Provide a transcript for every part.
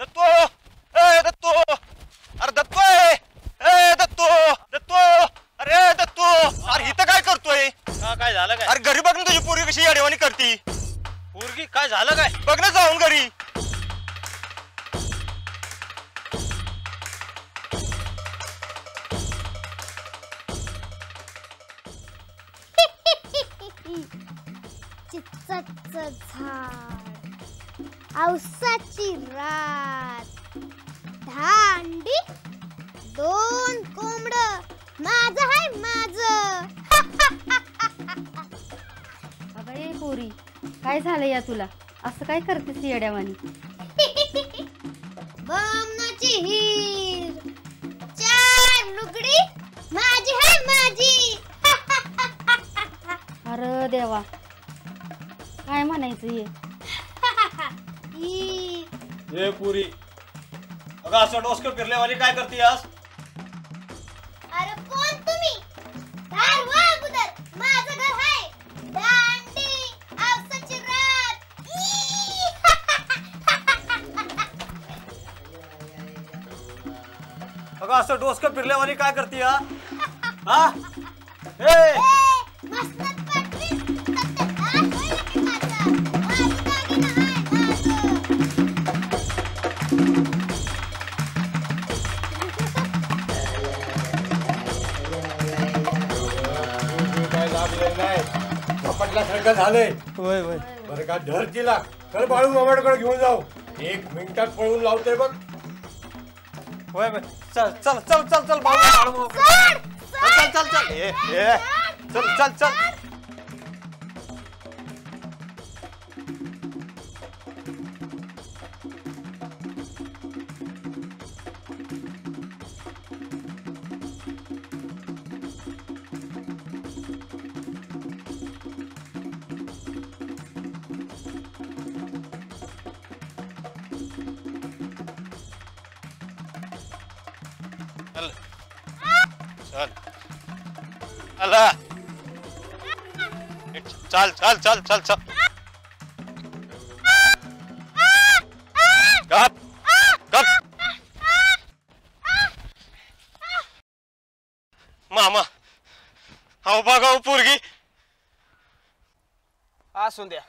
दत्तो ए दत्तो अरे दत्तो ए दत्तो दत्तो अरे दत्तो अरे इथं काय करतोय काय झालं काय अरे घरी बघ ना तुझी पोरगी कशी अडवणी करती पोरगी काय झालं काय बघ ना जाऊन घरी चिंचेचं झाड औसाची रात धांडी 2 कोंबड माझं हाय माझं अगं पोरी काय झालं या तुला असं काय करतेस येड्यावानी बमनाची हीर 4 लुगडी माझी हाय माझी अरे देवा काय म्हणायचं ये पुरी अगं असं डोसकं फिरल्यावानी काय करते आज अरे कोण तुम्ही दार वा अगोदर माझं घर हाय दांडी औसाची रात अगं असं डोसकं फिरल्यावानी काय करते हा ए मस्तच पाटली तत्ते दार होईल की माझा माझी दागिना हाय झपटल्यासारखं झालंय बरं का धर तिला चल बाळू मामाकडे घेऊन जाऊ 1 मिनिटात पळून लावतोय बघ होय चल चल चल चल चल बाळू चल चल चल ए चल चल चल चल चल चल चल चल गप गप मामा अहो बघा पोरगी असून द्या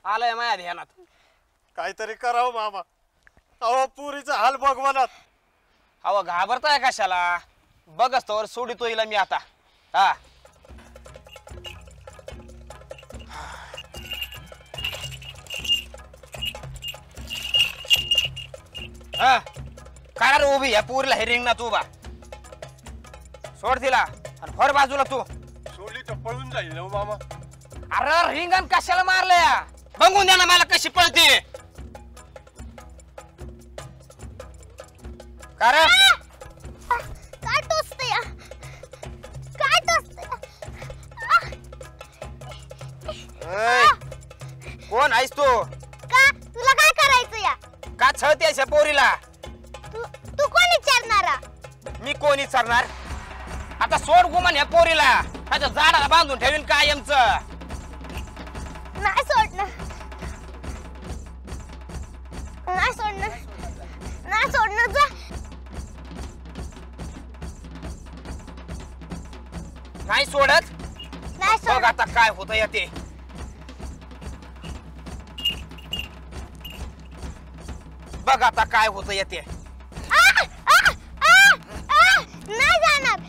आलंय माझ्या ध्यानात काहीतरी करावं मामा अहो पुरीचा हाल भगवानात अहो घाबरताय कशाला बघच तर सोडितो हिला मी आता हा हा काय रे उभी या पुरीला हे रिंग ना तू बा सोड तिला आणि फर बाजूला तू सोडली तर पळून जाईल ना मामा अरे रिंगण कशाला मारलंय बघून द्या ना मला कशी पळते का रे काय टोचते या काय टोचते कोण आहेस तू का तुला काय करायचं या का छळतेस या पोरीला तू कोण विचारणारा मी कोण विचारणार आता सोड गुमान या पोरीला त्याच्या झाडाला बांधून ठेवीन कायमचं नाही सोडणार नाही सोडणार नाही सोडणार जा नाही सोडत नाही बघ सोड आता काय होत येते बघ आता काय होत येते नाही जाणार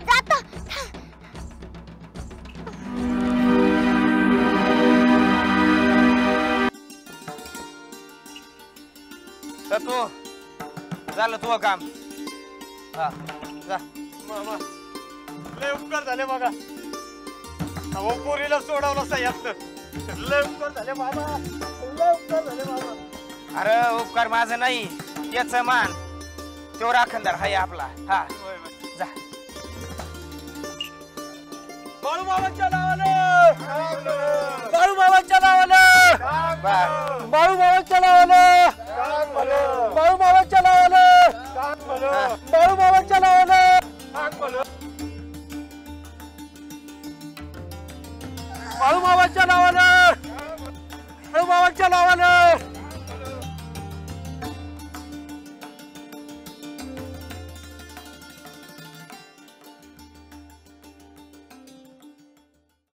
जातो तर तू झालं तुझं काम हा जा मामा लय उपकार झाले बघा अहो पोरीला सोडवलं सह्यातलं लय उपकार झाले मामा लय उपकार झाले मामा अरे उपकार माझं नाही याच मान तो राखणदार हाय आपला हा जा बाळू मामाच्या नावानं बाळू मामाच्या नावानं बाळू मामाच्या नावानं बाळू मामाच्या नावानं बाळू मामाच्या नावानं बाळू मामाच्या नावानं बाळू मामाच्या नावानं